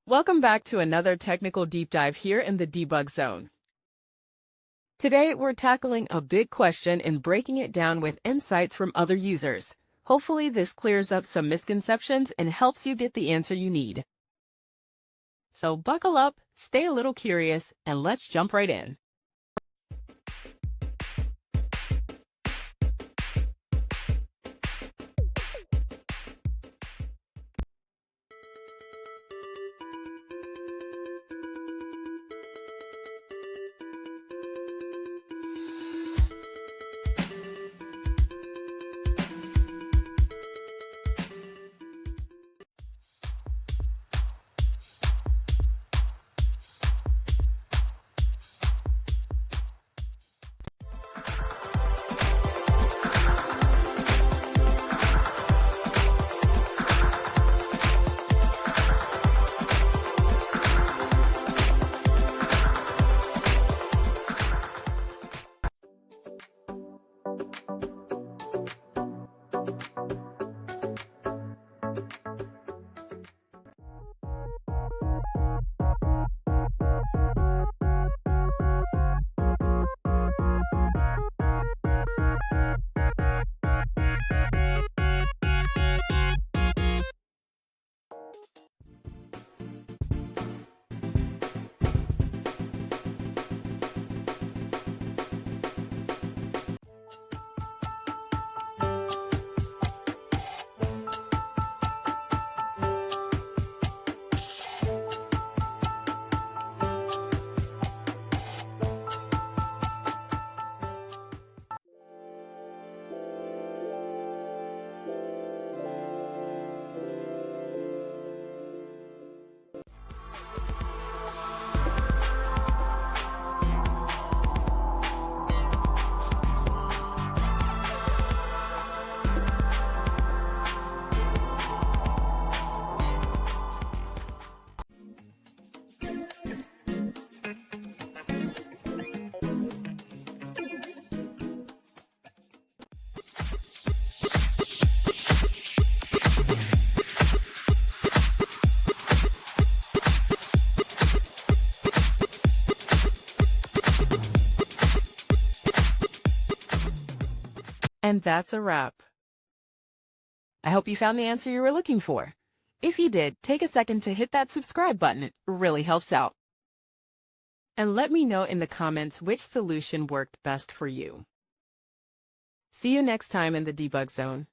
Welcome back to another technical deep dive here in the debug zone. Today, we're tackling a big question and breaking it down with insights from other users. Hopefully, this clears up some misconceptions and helps you get the answer you need. So buckle up, stay a little curious, and let's jump right in. And that's a wrap. I hope you found the answer you were looking for. If you did, take a second to hit that subscribe button. It really helps out. And let me know in the comments which solution worked best for you. See you next time in the debug zone.